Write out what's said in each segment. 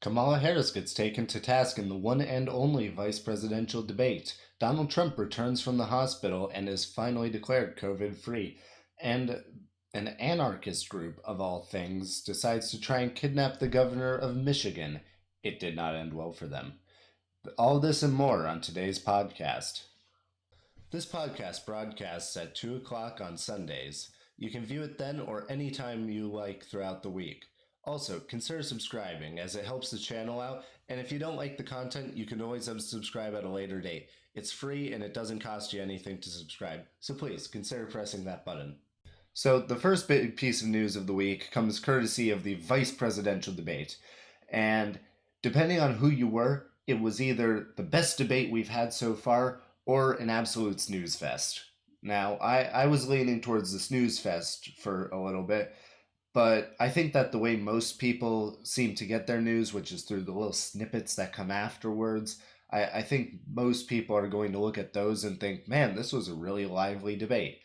Kamala Harris gets taken to task in the one and only vice presidential debate. Donald Trump returns from the hospital and is finally declared COVID free. And an anarchist group, of all things, decides to try and kidnap the governor of Michigan. It did not end well for them. All this and more on today's podcast. This podcast broadcasts at 2 o'clock on Sundays. You can view it then or anytime you like throughout the week. Also, consider subscribing as it helps the channel out, and if you don't like the content, you can always unsubscribe at a later date. It's free and it doesn't cost you anything to subscribe, so please consider pressing that button. So the first big piece of news of the week comes courtesy of the vice presidential debate, and depending on who you were, it was either the best debate we've had so far or an absolute snooze fest. Now, I was leaning towards the snooze fest for a little bit, but I think that the way most people seem to get their news, which is through the little snippets that come afterwards, I think most people are going to look at those and think, man, this was a really lively debate.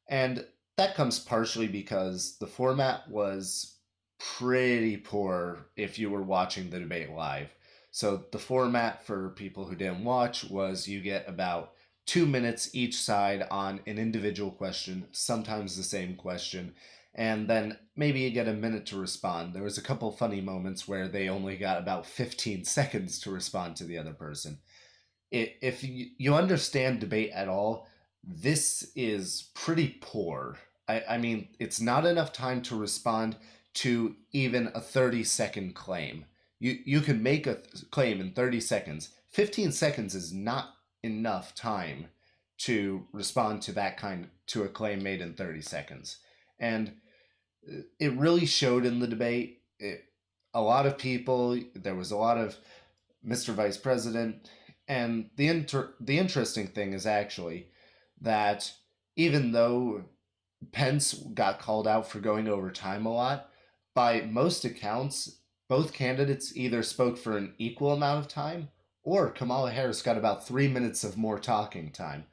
And that comes partially because the format was pretty poor if you were watching the debate live. So the format for people who didn't watch was you get about 2 minutes each side on an individual question, sometimes the same question, and then maybe you get a minute to respond. There was a couple funny moments where they only got about 15 seconds to respond to the other person. If you understand debate at all, this is pretty poor. I mean, it's not enough time to respond to even a 30-second claim. You can make a claim in 30 seconds. 15 seconds is not enough time to respond to a claim made in 30 seconds. And it really showed in the debate. A lot of people, there was a lot of Mr. Vice President, and the interesting thing is actually that even though Pence got called out for going over time a lot, by most accounts, both candidates either spoke for an equal amount of time, or Kamala Harris got about 3 minutes of more talking time.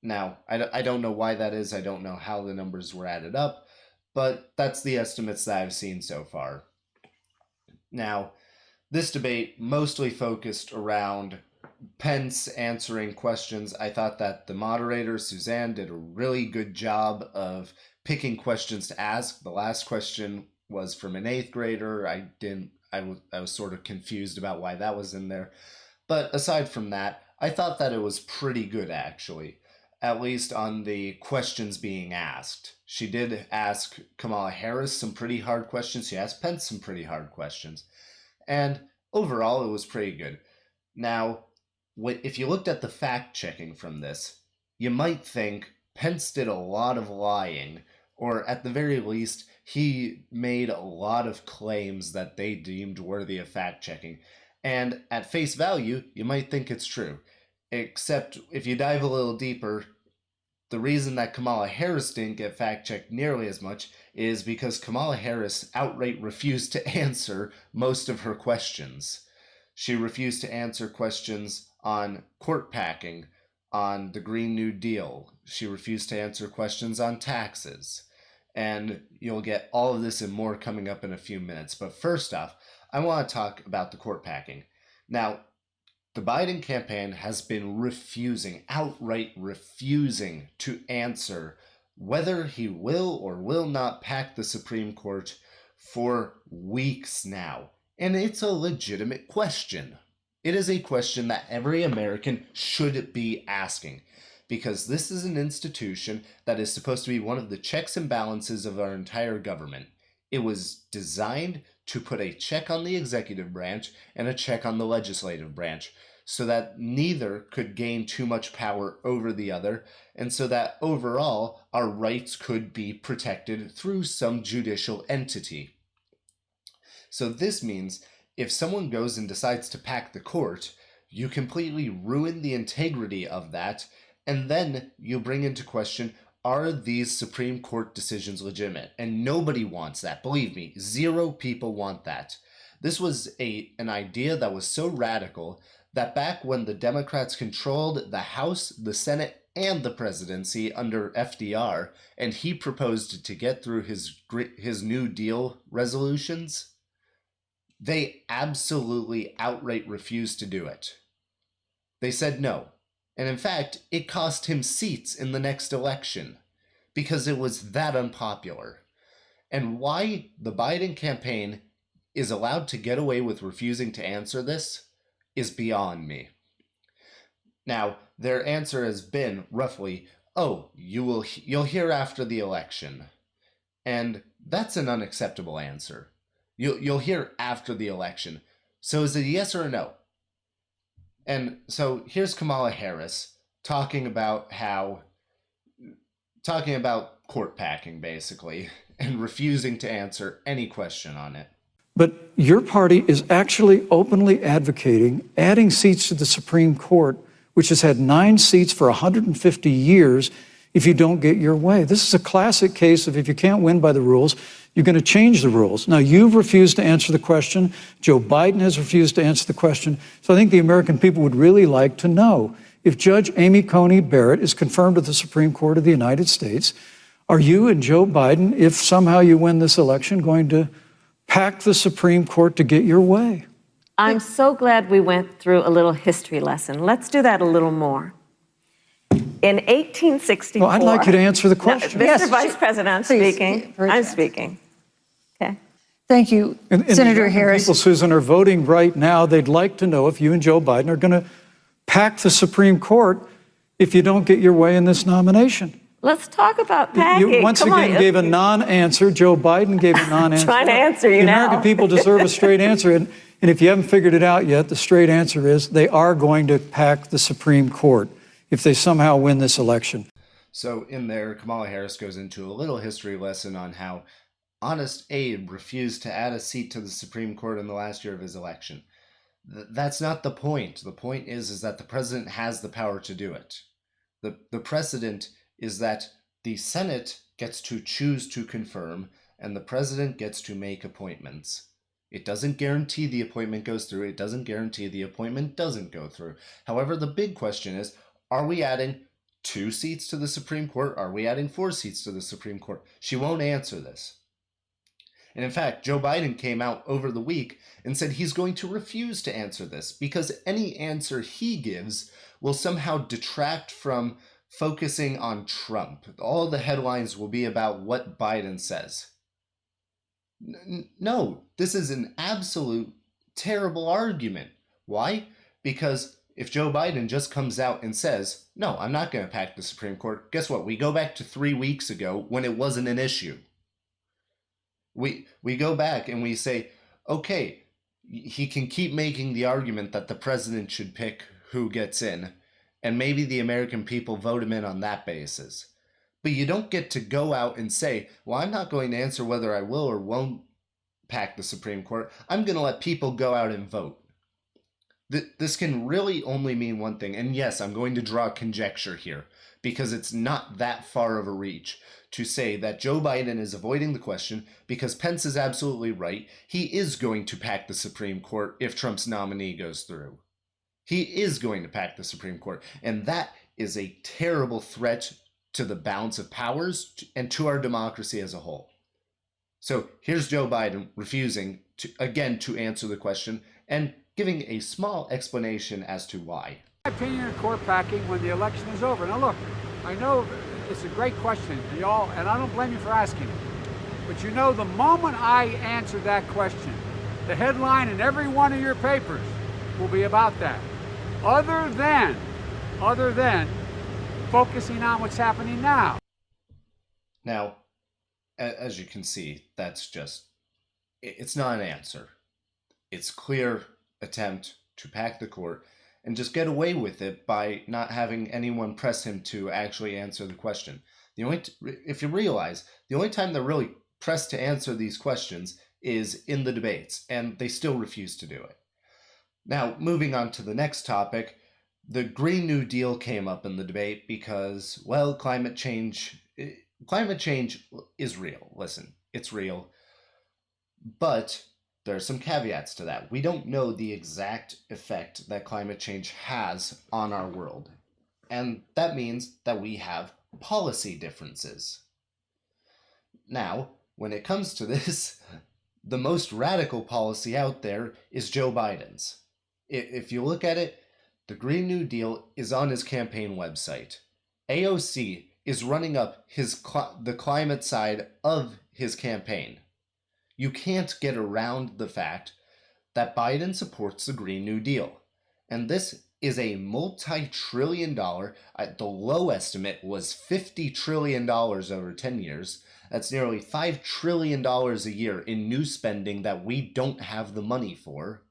Now, I don't know why that is. I don't know how the numbers were added up, but that's the estimates that I've seen so far. Now, this debate mostly focused around Pence answering questions. I thought that the moderator, Suzanne, did a really good job of picking questions to ask. The last question was from an 8th grader. I was sort of confused about why that was in there. But aside from that, I thought that it was pretty good, actually, at least on the questions being asked. She did ask Kamala Harris some pretty hard questions. She asked Pence some pretty hard questions. And overall, it was pretty good. Now, if you looked at the fact-checking from this, you might think Pence did a lot of lying, or at the very least, he made a lot of claims that they deemed worthy of fact-checking. And at face value, you might think it's true. Except if you dive a little deeper, the reason that Kamala Harris didn't get fact-checked nearly as much is because Kamala Harris outright refused to answer most of her questions. She refused to answer questions on court packing, on the Green New Deal. She refused to answer questions on taxes. And you'll get all of this and more coming up in a few minutes. But first off, I want to talk about the court packing. Now, the Biden campaign has been outright refusing to answer whether he will or will not pack the Supreme Court for weeks now. And it's a legitimate question. It is a question that every American should be asking, because this is an institution that is supposed to be one of the checks and balances of our entire government. It was designed to put a check on the executive branch and a check on the legislative branch, so that neither could gain too much power over the other, and so that overall our rights could be protected through some judicial entity. So this means if someone goes and decides to pack the court, you completely ruin the integrity of that, and then you bring into question, are these Supreme Court decisions legitimate? And nobody wants that. Believe me, 0 people want that. This was an idea that was so radical that back when the Democrats controlled the House, the Senate, and the presidency under FDR, and he proposed to get through his New Deal resolutions, They absolutely outright refused to do it. They said no. And in fact, it cost him seats in the next election because it was that unpopular. And why the Biden campaign is allowed to get away with refusing to answer this is beyond me. Now, their answer has been roughly, "Oh, you'll hear after the election." And that's an unacceptable answer. You'll hear after the election. So is it a yes or a no? And so here's Kamala Harris talking about court packing, basically, and refusing to answer any question on it. But your party is actually openly advocating adding seats to the Supreme Court, which has had 9 seats for 150 years, if you don't get your way. This is a classic case of if you can't win by the rules, you're going to change the rules. Now, you've refused to answer the question. Joe Biden has refused to answer the question. So I think the American people would really like to know, if Judge Amy Coney Barrett is confirmed to the Supreme Court of the United States, are you and Joe Biden, if somehow you win this election, going to pack the Supreme Court to get your way? I'm so glad we went through a little history lesson. Let's do that a little more. In 1864... Well, I'd like you to answer the question. No, Mr. Yes, Vice President, I'm please, speaking. very I'm fast. speaking. Okay. Thank you, And Senator the Harris. people, Susan, are voting right now. They'd like to know if you and Joe Biden are going to pack the Supreme Court if you don't get your way in this nomination. Let's talk about packing. You once Come again on. gave a non-answer. Joe Biden gave a non-answer. Trying to answer you the now. American people deserve a straight answer. And if you haven't figured it out yet, the straight answer is they are going to pack the Supreme Court if they somehow win this election. So in there, Kamala Harris goes into a little history lesson on how Honest Abe refused to add a seat to the Supreme Court in the last year of his election. That's not the point. The point is that the president has the power to do it. The precedent is that the Senate gets to choose to confirm, and the president gets to make appointments. It doesn't guarantee the appointment goes through. It doesn't guarantee the appointment doesn't go through. However, the big question is, are we adding 2 seats to the Supreme Court? Are we adding 4 seats to the Supreme Court? She won't answer this. And in fact, Joe Biden came out over the week and said he's going to refuse to answer this because any answer he gives will somehow detract from focusing on Trump. All the headlines will be about what Biden says. No, this is an absolute terrible argument. Why? Because if Joe Biden just comes out and says, "No, I'm not going to pack the Supreme Court," guess what? We go back to 3 weeks ago when it wasn't an issue. We go back and we say, okay, he can keep making the argument that the president should pick who gets in, and maybe the American people vote him in on that basis. But you don't get to go out and say, well, I'm not going to answer whether I will or won't pack the Supreme Court. I'm going to let people go out and vote. This can really only mean one thing. And yes, I'm going to draw conjecture here because it's not that far of a reach to say that Joe Biden is avoiding the question because Pence is absolutely right. He is going to pack the Supreme Court if Trump's nominee goes through. He is going to pack the Supreme Court. And that is a terrible threat to the balance of powers and to our democracy as a whole. So here's Joe Biden refusing to answer the question and giving a small explanation as to why. My opinion of court packing when the election is over. Now look, I know it's a great question, y'all, and I don't blame you for asking it. But you know, the moment I answer that question, the headline in every one of your papers will be about that. Other than focusing on what's happening now. Now, as you can see, it's not an answer. It's clear attempt to pack the court and just get away with it by not having anyone press him to actually answer the question. If you realize, the only time they're really pressed to answer these questions is in the debates, and they still refuse to do it. Now, moving on to the next topic, the Green New Deal came up in the debate because, well, climate change is real. Listen, it's real. But there are some caveats to that. We don't know the exact effect that climate change has on our world. And that means that we have policy differences. Now, when it comes to this, the most radical policy out there is Joe Biden's. If you look at it, the Green New Deal is on his campaign website. AOC is running up the climate side of his campaign. You can't get around the fact that Biden supports the Green New Deal. And this is a multi-trillion dollar, the low estimate was $50 trillion over 10 years. That's nearly $5 trillion a year in new spending that we don't have the money for.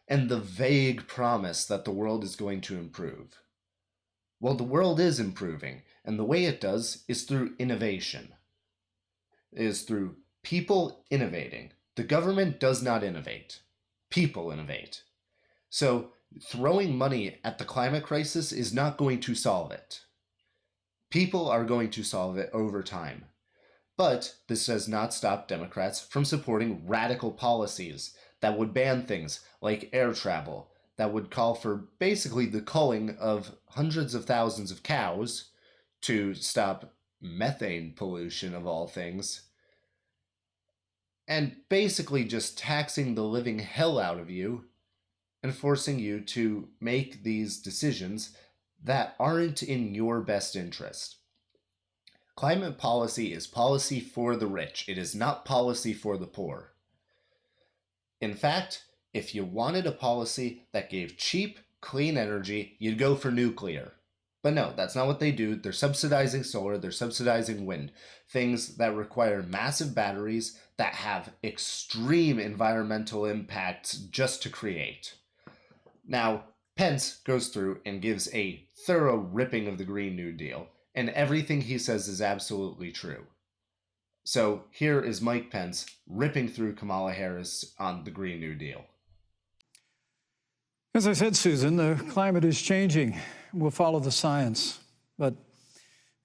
And the vague promise that the world is going to improve. Well, the world is improving, and the way it does is through innovation. It is through people innovating. The government does not innovate. People innovate. So throwing money at the climate crisis is not going to solve it. People are going to solve it over time. But this does not stop Democrats from supporting radical policies that would ban things like air travel, that would call for basically the culling of hundreds of thousands of cows to stop methane pollution of all things, and basically just taxing the living hell out of you and forcing you to make these decisions that aren't in your best interest. Climate policy is policy for the rich. It is not policy for the poor. In fact, if you wanted a policy that gave cheap, clean energy, you'd go for nuclear. But no, that's not what they do. They're subsidizing solar, they're subsidizing wind. Things that require massive batteries that have extreme environmental impacts just to create. Now, Pence goes through and gives a thorough ripping of the Green New Deal, and everything he says is absolutely true. So here is Mike Pence ripping through Kamala Harris on the Green New Deal. As I said, Susan, the climate is changing. We'll follow the science. But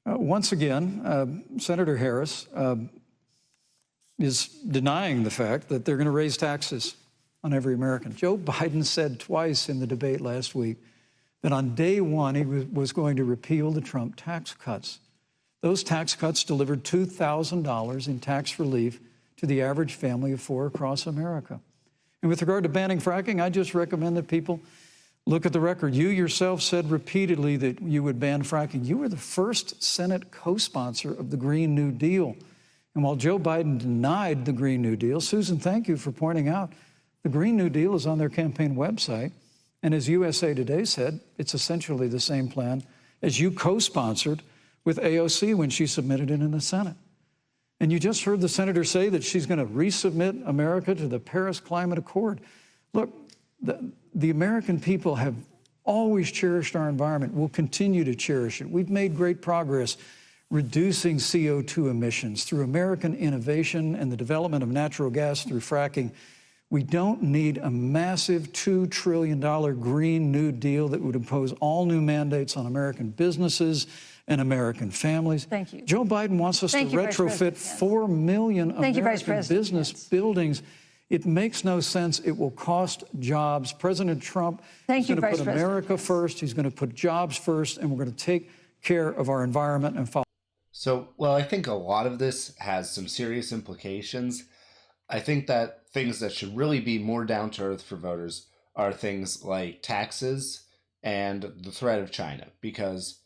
once again, Senator Harris is denying the fact that they're going to raise taxes on every American. Joe Biden said twice in the debate last week that on day one he was going to repeal the Trump tax cuts. Those tax cuts delivered $2,000 in tax relief to the average family of four across America. And with regard to banning fracking, I just recommend that people look at the record. You yourself said repeatedly that you would ban fracking. You were the first Senate co-sponsor of the Green New Deal. And while Joe Biden denied the Green New Deal, Susan, thank you for pointing out, the Green New Deal is on their campaign website. And as USA Today said, it's essentially the same plan as you co-sponsored with AOC when she submitted it in the Senate. And you just heard the senator say that she's going to resubmit America to the Paris Climate Accord. Look, the American people have always cherished our environment. We'll continue to cherish it. We've made great progress reducing CO2 emissions through American innovation and the development of natural gas through fracking. We don't need a massive $2 trillion Green New Deal that would impose all new mandates on American businesses and American families. Thank you. Joe Biden wants us to retrofit 4 million American business buildings. It makes no sense. It will cost jobs. President Trump is going to put America first. He's going to put jobs first, and we're going to take care of our environment and follow. So, well, I think a lot of this has some serious implications. I think that things that should really be more down to earth for voters are things like taxes and the threat of China, because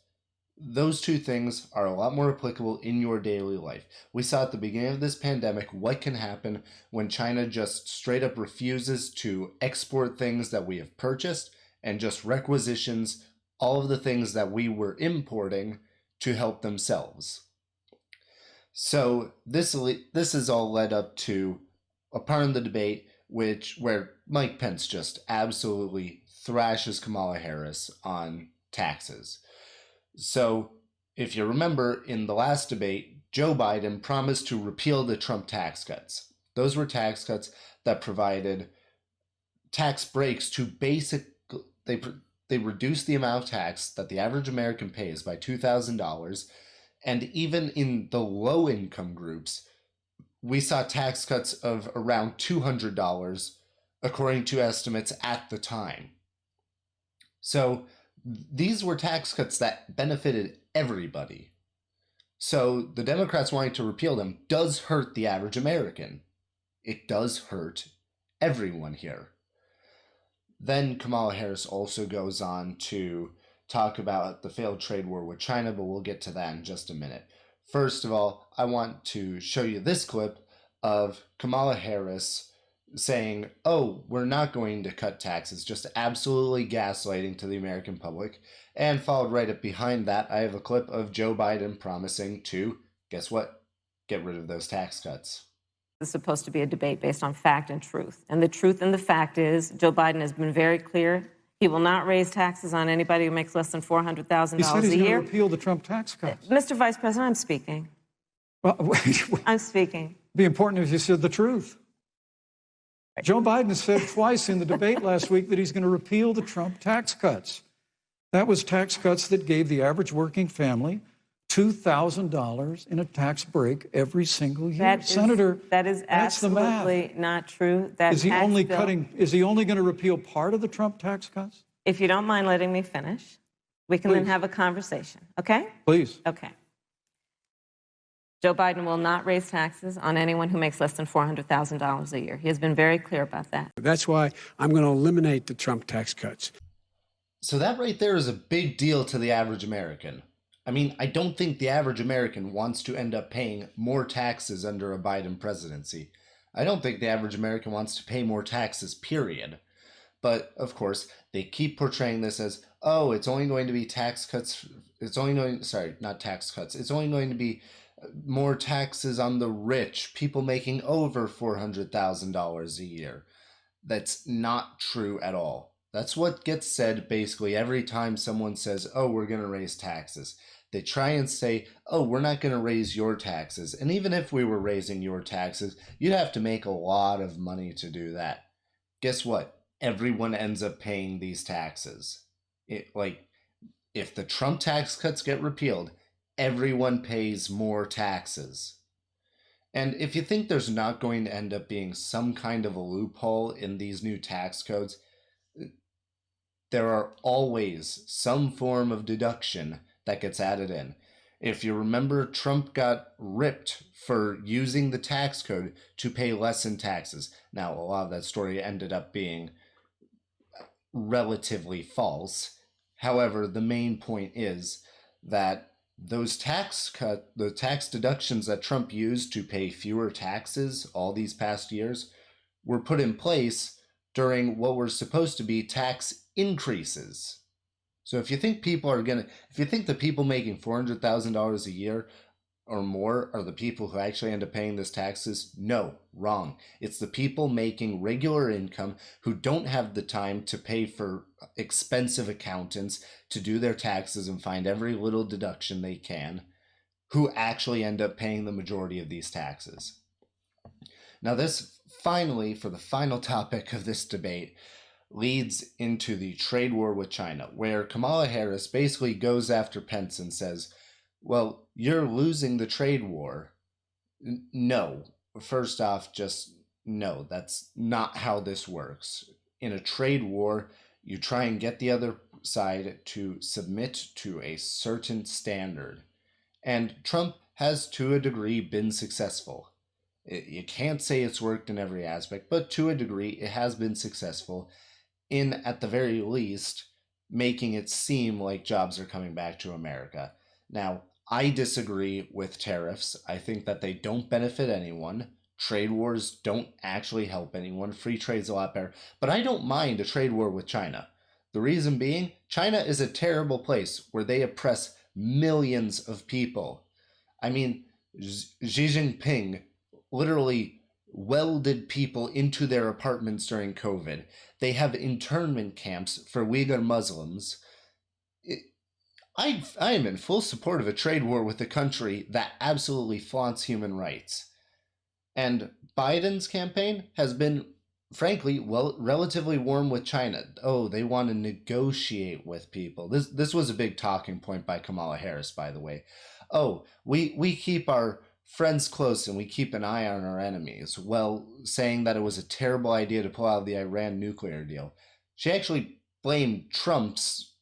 those two things are a lot more applicable in your daily life. We saw at the beginning of this pandemic what can happen when China just straight up refuses to export things that we have purchased and just requisitions all of the things that we were importing to help themselves. So this is all led up to a part in the debate where Mike Pence just absolutely thrashes Kamala Harris on taxes. So if you remember, in the last debate, Joe Biden promised to repeal the Trump tax cuts. Those were tax cuts that provided tax breaks to they reduced the amount of tax that the average American pays by $2,000. And even in the low income groups, we saw tax cuts of around $200, according to estimates at the time. So these were tax cuts that benefited everybody. So the Democrats wanting to repeal them does hurt the average American. it does hurt everyone here. Then Kamala Harris also goes on to talk about the failed trade war with China, but we'll get to that in just a minute. First of all, I want to show you this clip of Kamala Harris saying, oh, we're not going to cut taxes, just absolutely gaslighting to the American public. And followed right up behind that, I have a clip of Joe Biden promising to, guess what, get rid of those tax cuts. This is supposed to be a debate based on fact and truth. And the truth and the fact is, Joe Biden has been very clear. He will not raise taxes on anybody who makes less than $400,000 a year. He said he's going to repeal the Trump tax cuts. Mr. Vice President, I'm speaking. Well, I'm speaking. It'd be important if you said the truth. Joe Biden said twice in the debate last week that he's going to repeal the Trump tax cuts. That was tax cuts that gave the average working family $2,000 in a tax break every single year. Senator, that is that's the math. absolutely not true. Is he only going to repeal part of the Trump tax cuts? If you don't mind letting me finish, we can then have a conversation, okay? Please. Okay. Joe Biden will not raise taxes on anyone who makes less than $400,000 a year. He has been very clear about that. That's why I'm going to eliminate the Trump tax cuts. So that right there is a big deal to the average American. I mean, I don't think the average American wants to end up paying more taxes under a Biden presidency. I don't think the average American wants to pay more taxes, period. But, of course, they keep portraying this as, oh, it's only going to be tax cuts. It's only going, sorry, not tax cuts. It's only going to be more taxes on the rich, people making over $400,000 a year. That's not true at all. That's what gets said basically every time someone says, oh, we're going to raise taxes. They try and say, oh, we're not going to raise your taxes. And even if we were raising your taxes, you'd have to make a lot of money to do that. Guess what? Everyone ends up paying these taxes. If the Trump tax cuts get repealed, everyone pays more taxes. And if you think there's not going to end up being some kind of a loophole in these new tax codes, there are always some form of deduction that gets added in. If you remember, Trump got ripped for using the tax code to pay less in taxes. Now, a lot of that story ended up being relatively false. However, the main point is that those the tax deductions that Trump used to pay fewer taxes all these past years were put in place during what were supposed to be tax increases. So if you think the people making $400,000 a year or more are the people who actually end up paying this taxes, no, wrong. It's the people making regular income who don't have the time to pay for expensive accountants to do their taxes and find every little deduction they can, who actually end up paying the majority of these taxes. Now this, finally, for the final topic of this debate, leads into the trade war with China, where Kamala Harris basically goes after Pence and says, well, you're losing the trade war. No. First off, just no, that's not how this works. In a trade war, you try and get the other side to submit to a certain standard. And Trump has, to a degree, been successful. You can't say it's worked in every aspect, but to a degree, it has been successful in, at the very least, making it seem like jobs are coming back to America. Now, I disagree with tariffs. I think that they don't benefit anyone. Trade wars don't actually help anyone. Free trade's a lot better. But I don't mind a trade war with China. The reason being, China is a terrible place where they oppress millions of people. I mean, Xi Jinping literally welded people into their apartments during COVID. They have internment camps for Uyghur Muslims. I am in full support of a trade war with a country that absolutely flaunts human rights. And Biden's campaign has been, frankly, relatively warm with China. Oh, they want to negotiate with people. This was a big talking point by Kamala Harris, by the way. Oh, we keep our friends close and we keep an eye on our enemies, well, saying that it was a terrible idea to pull out of the Iran nuclear deal. She actually blamed Trump's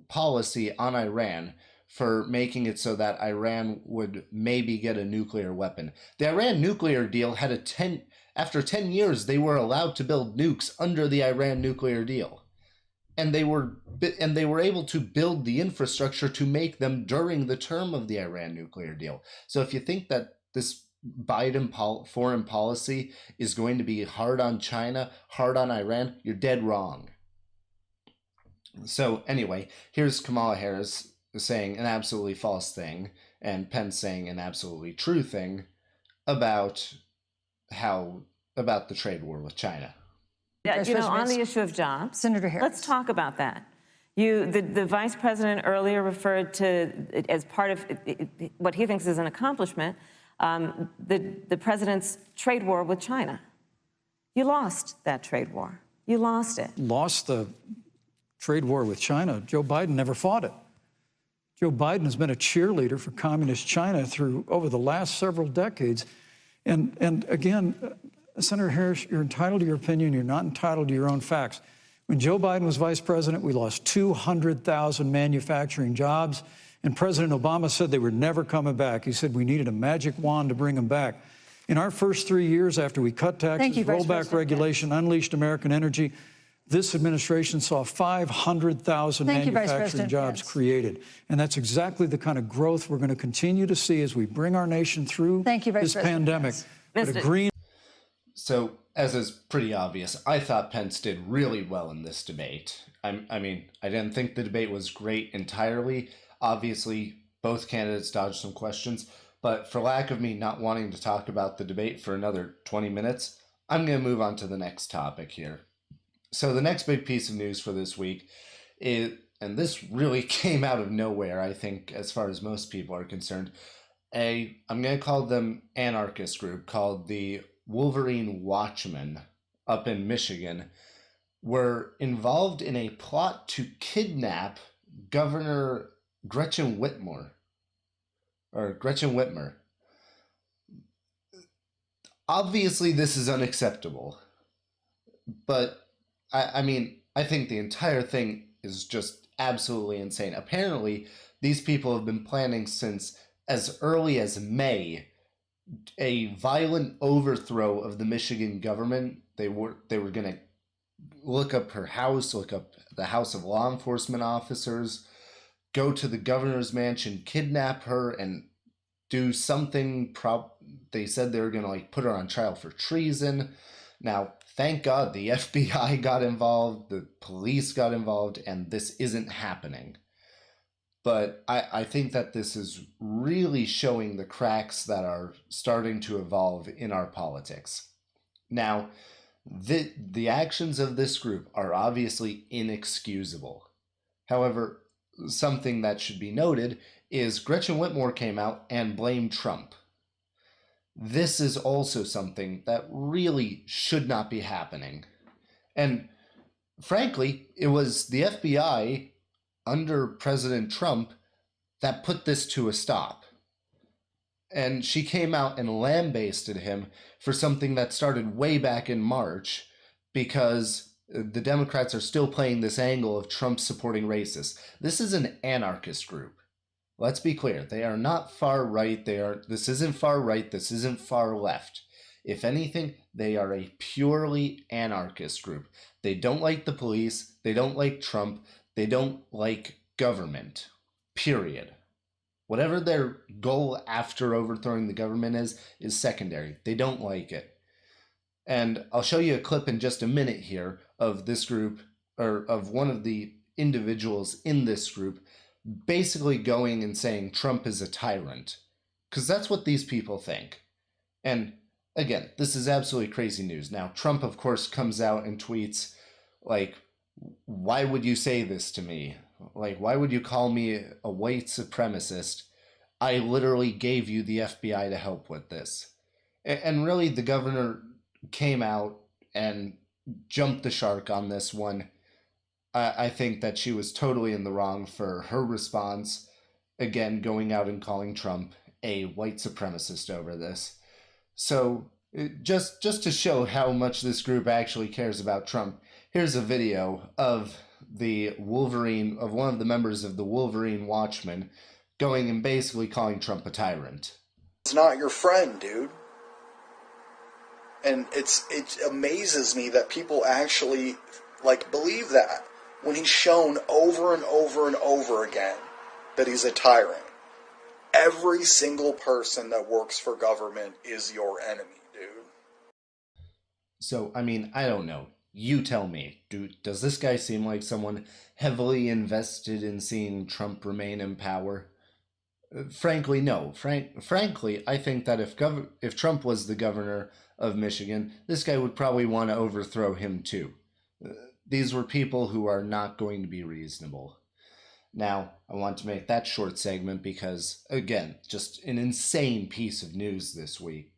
policy on Iran for making it so that Iran would maybe get a nuclear weapon. The Iran nuclear deal had After 10 years, they were allowed to build nukes under the Iran nuclear deal. And they were able to build the infrastructure to make them during the term of the Iran nuclear deal. So if you think that this Biden foreign policy is going to be hard on China, hard on Iran, you're dead wrong. So anyway, here's Kamala Harris saying an absolutely false thing, and Pence saying an absolutely true thing about the trade war with China. Yeah, on the issue of jobs, Senator Harris, let's talk about that. The vice president earlier referred to, as part of what he thinks is an accomplishment, the president's trade war with China. You lost that trade war. You lost it. Lost the trade war with China. Joe Biden never fought it. Joe Biden has been a cheerleader for communist China over the last several decades. And again, Senator Harris, you're entitled to your opinion. You're not entitled to your own facts. When Joe Biden was vice president, we lost 200,000 manufacturing jobs, and President Obama said they were never coming back. He said we needed a magic wand to bring them back. In our first 3 years after we cut taxes, rolled back regulation, unleashed American energy, this administration saw 500,000 manufacturing jobs created. And that's exactly the kind of growth we're going to continue to see as we bring our nation through this pandemic. So, as is pretty obvious, I thought Pence did really well in this debate. I mean, I didn't think the debate was great entirely. Obviously, both candidates dodged some questions. But for lack of me not wanting to talk about the debate for another 20 minutes, I'm going to move on to the next topic here. So the next big piece of news for this week is, and this really came out of nowhere, I think, as far as most people are concerned, I'm going to call them anarchist group called the Wolverine Watchmen up in Michigan were involved in a plot to kidnap Governor Gretchen Whitmer. Obviously, this is unacceptable, but I mean, I think the entire thing is just absolutely insane. Apparently, these people have been planning since as early as May a violent overthrow of the Michigan government. They were going to look up her house, look up the house of law enforcement officers, go to the governor's mansion, kidnap her, and do something. They said they were going to put her on trial for treason. Now, thank God the FBI got involved, the police got involved, and this isn't happening. But I think that this is really showing the cracks that are starting to evolve in our politics. Now, the actions of this group are obviously inexcusable. However, something that should be noted is Gretchen Whitmer came out and blamed Trump. This is also something that really should not be happening. And frankly, it was the FBI under President Trump that put this to a stop. And she came out and lambasted him for something that started way back in March because the Democrats are still playing this angle of Trump supporting racists. This is an anarchist group. Let's be clear. They are not far right. This isn't far right. This isn't far left. If anything, they are a purely anarchist group. They don't like the police. They don't like Trump. They don't like government. Period. Whatever their goal after overthrowing the government is secondary. They don't like it. And I'll show you a clip in just a minute here of this group, or of one of the individuals in this group, basically going and saying Trump is a tyrant. Because that's what these people think. And again, this is absolutely crazy news. Now, Trump, of course, comes out and tweets, why would you say this to me? Why would you call me a white supremacist? I literally gave you the FBI to help with this. And really, the governor came out and jumped the shark on this one. I think that she was totally in the wrong for her response, again, going out and calling Trump a white supremacist over this. So just to show how much this group actually cares about Trump, here's a video of one of the members of the Wolverine Watchmen going and basically calling Trump a tyrant. It's not your friend, dude. And it amazes me that people actually like believe that when he's shown over and over and over again that he's a tyrant. Every single person that works for government is your enemy, dude. So, I mean, I don't know. You tell me. Does this guy seem like someone heavily invested in seeing Trump remain in power? Frankly, no. Frankly, I think that if Trump was the governor of Michigan, this guy would probably want to overthrow him too. These were people who are not going to be reasonable. Now, I want to make that short segment because, again, just an insane piece of news this week.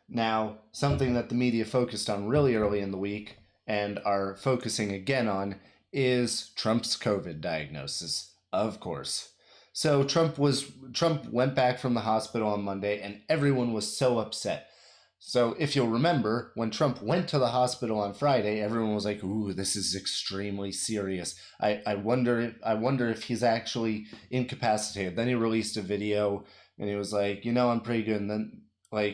Now, something that the media focused on really early in the week and are focusing again on is Trump's COVID diagnosis, of course. So Trump went back from the hospital on Monday and everyone was so upset. So if you'll remember, when Trump went to the hospital on Friday, everyone was like, "Ooh, this is extremely serious. I wonder if he's actually incapacitated." Then he released a video and he was like, "I'm pretty good." And then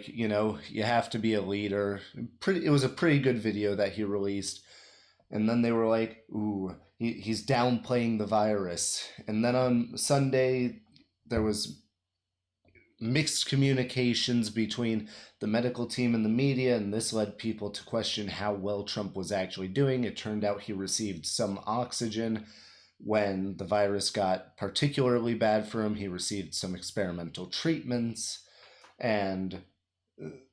you have to be a leader. It was a pretty good video that he released. And then they were like, "Ooh, he's downplaying the virus." And then on Sunday, there was mixed communications between the medical team and the media, and this led people to question how well Trump was actually doing. It turned out he received some oxygen. When the virus got particularly bad for him, he received some experimental treatments, and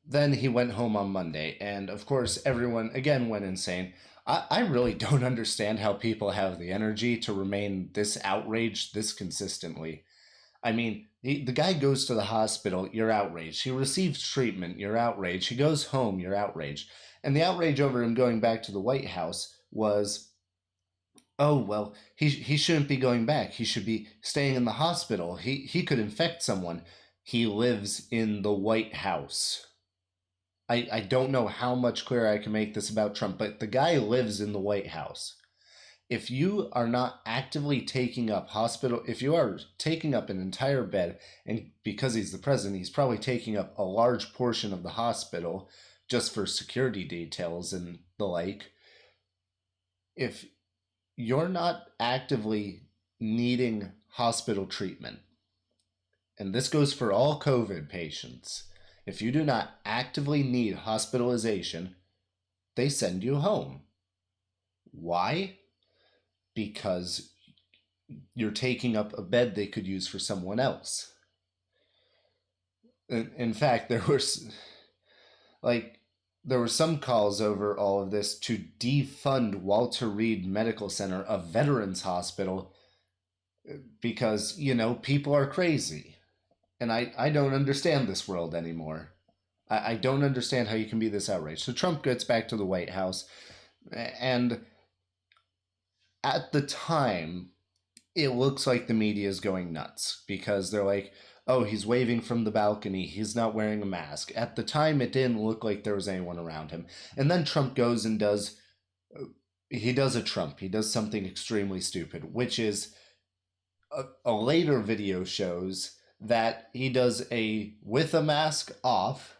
then he went home on Monday. And of course, everyone again went insane. I really don't understand how people have the energy to remain this outraged this consistently. I mean, the guy goes to the hospital, you're outraged. He receives treatment, you're outraged. He goes home, you're outraged. And the outrage over him going back to the White House was, oh, well, he shouldn't be going back. He should be staying in the hospital. He could infect someone. He lives in the White House. I don't know how much clearer I can make this about Trump, but the guy lives in the White House. If you are not actively taking up if you are taking up an entire bed, and because he's the president, he's probably taking up a large portion of the hospital just for security details and the like. If you're not actively needing hospital treatment, and this goes for all COVID patients, if you do not actively need hospitalization, they send you home. Why? Because you're taking up a bed they could use for someone else. In fact, there were some calls over all of this to defund Walter Reed Medical Center, a veterans hospital, because, people are crazy. And I don't understand this world anymore. I don't understand how you can be this outraged. So Trump gets back to the White House, and at the time, it looks like the media is going nuts because they're like, "Oh, he's waving from the balcony. He's not wearing a mask." At the time, it didn't look like there was anyone around him. And then Trump goes and does a Trump. He does something extremely stupid, which is a later video shows that he does with a mask off,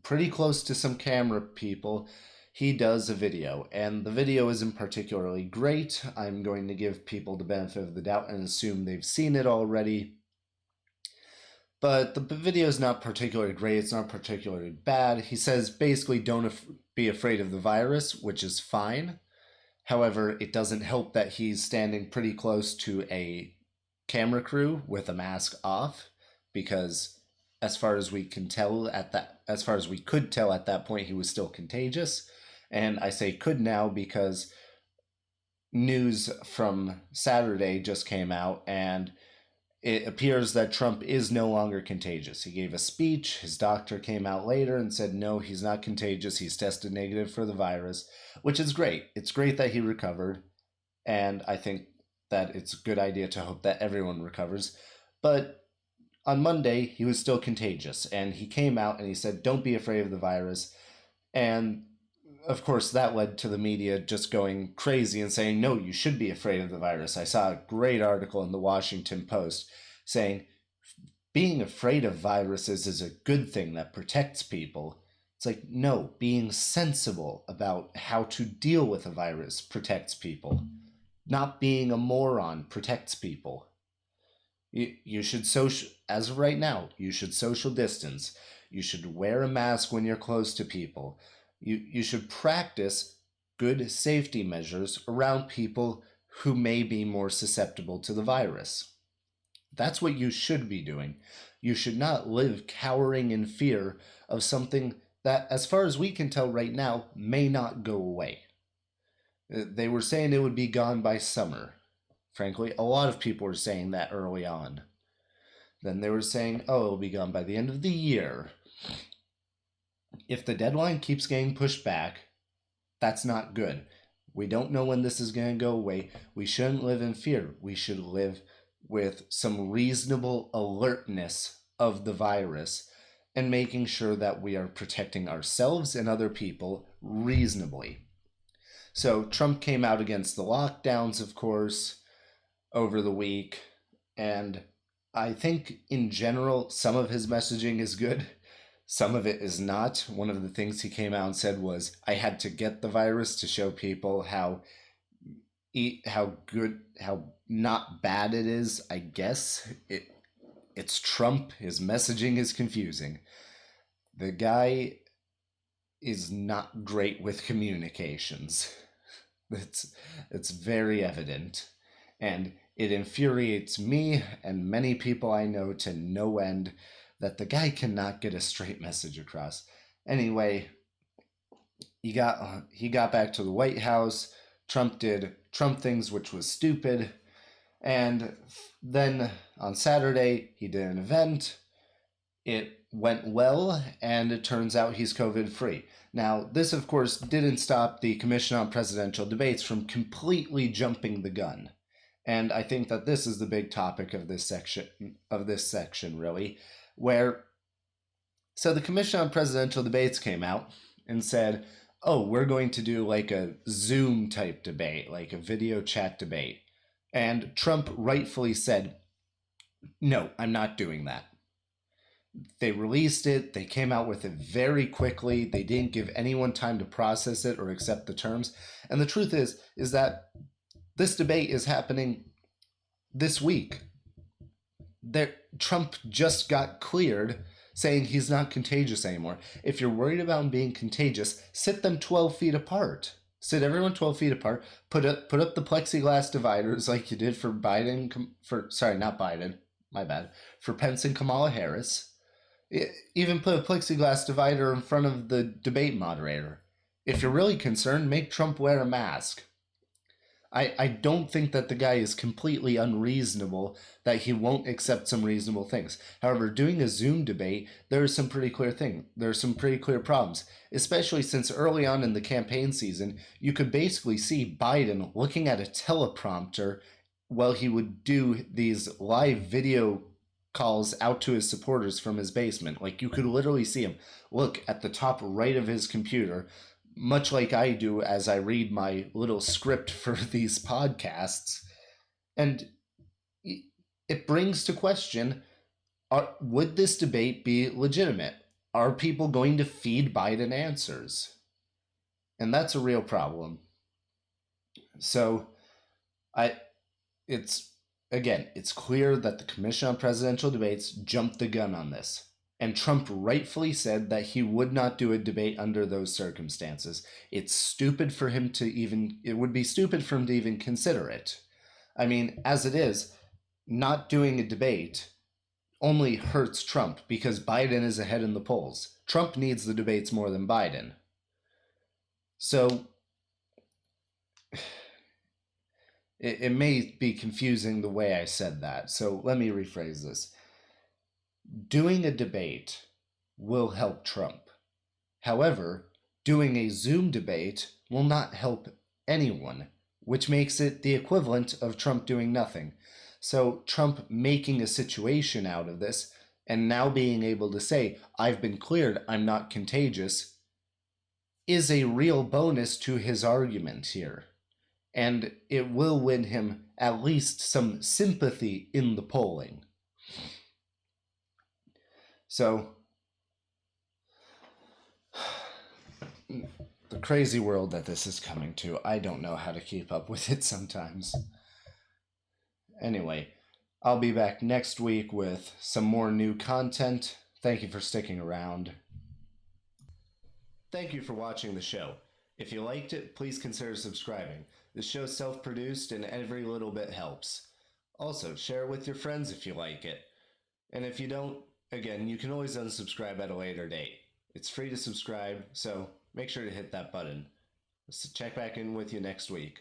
pretty close to some camera people. He does a video, and the video isn't particularly great. I'm going to give people the benefit of the doubt and assume they've seen it already. But the video is not particularly great. It's not particularly bad. He says basically don't be afraid of the virus, which is fine. However, it doesn't help that he's standing pretty close to a camera crew with a mask off, because as far as we could tell at that point, he was still contagious. And I say could now because news from Saturday just came out, and it appears that Trump is no longer contagious. He gave a speech. His doctor came out later and said, no, he's not contagious. He's tested negative for the virus, which is great. It's great that he recovered. And I think that it's a good idea to hope that everyone recovers. But on Monday, he was still contagious. And he came out and he said, don't be afraid of the virus. And of course, that led to the media just going crazy and saying, no, you should be afraid of the virus. I saw a great article in the Washington Post saying being afraid of viruses is a good thing that protects people. It's like, no, being sensible about how to deal with a virus protects people. Not being a moron protects people. You should as of right now, you should social distance. You should wear a mask when you're close to people. You should practice good safety measures around people who may be more susceptible to the virus. That's what you should be doing. You should not live cowering in fear of something that, as far as we can tell right now, may not go away. They were saying it would be gone by summer. Frankly, a lot of people were saying that early on. Then they were saying, oh, it'll be gone by the end of the year. If the deadline keeps getting pushed back, that's not good. We don't know when this is going to go away. We shouldn't live in fear. We should live with some reasonable alertness of the virus and making sure that we are protecting ourselves and other people reasonably. So Trump came out against the lockdowns, of course, over the week, and I think in general some of his messaging is good. Some of it is not. One of the things he came out and said was, I had to get the virus to show people how not bad it is. I guess it's Trump. His messaging is confusing. The guy is not great with communications. It's very evident, and it infuriates me and many people I know to no end that the guy cannot get a straight message across. Anyway, he got back to the White House. Trump did Trump things, which was stupid. And then on Saturday, he did an event. It went well, and it turns out he's COVID-free. Now, this, of course, didn't stop the Commission on Presidential Debates from completely jumping the gun. And I think that this is the big topic of this section, really, where so the Commission on Presidential Debates came out and said, oh, we're going to do like a Zoom type debate, like a video chat debate. And Trump rightfully said, no, I'm not doing that. They released it. They came out with it very quickly. They didn't give anyone time to process it or accept the terms. And the truth is that this debate is happening this week. Trump just got cleared saying he's not contagious anymore. If you're worried about him being contagious, sit them 12 feet apart. Sit everyone 12 feet apart. Put up the plexiglass dividers like you did for for Pence and Kamala Harris. Even put a plexiglass divider in front of the debate moderator. If you're really concerned, make Trump wear a mask. I don't think that the guy is completely unreasonable, that he won't accept some reasonable things. However, doing a Zoom debate, there are some pretty clear problems, especially since early on in the campaign season, you could basically see Biden looking at a teleprompter while he would do these live video calls out to his supporters from his basement. Like, you could literally see him look at the top right of his computer, much like I do as I read my little script for these podcasts. And it brings to question, would this debate be legitimate? Are people going to feed Biden answers? And that's a real problem. So it's clear that the Commission on Presidential Debates jumped the gun on this. And Trump rightfully said that he would not do a debate under those circumstances. It would be stupid for him to even consider it. I mean, as it is, not doing a debate only hurts Trump because Biden is ahead in the polls. Trump needs the debates more than Biden. So it may be confusing the way I said that. So let me rephrase this. Doing a debate will help Trump. However, doing a Zoom debate will not help anyone, which makes it the equivalent of Trump doing nothing. So Trump making a situation out of this and now being able to say, I've been cleared, I'm not contagious, is a real bonus to his argument here. And it will win him at least some sympathy in the polling. So The crazy world that this is coming to, I don't know how to keep up with it sometimes. Anyway, I'll be back next week with some more new content. Thank you for sticking around. Thank you for watching the show. If you liked it, please consider subscribing. The show's self-produced and every little bit helps. Also, share it with your friends if you like it. And if you don't, again, you can always unsubscribe at a later date. It's free to subscribe, so make sure to hit that button. Check back in with you next week.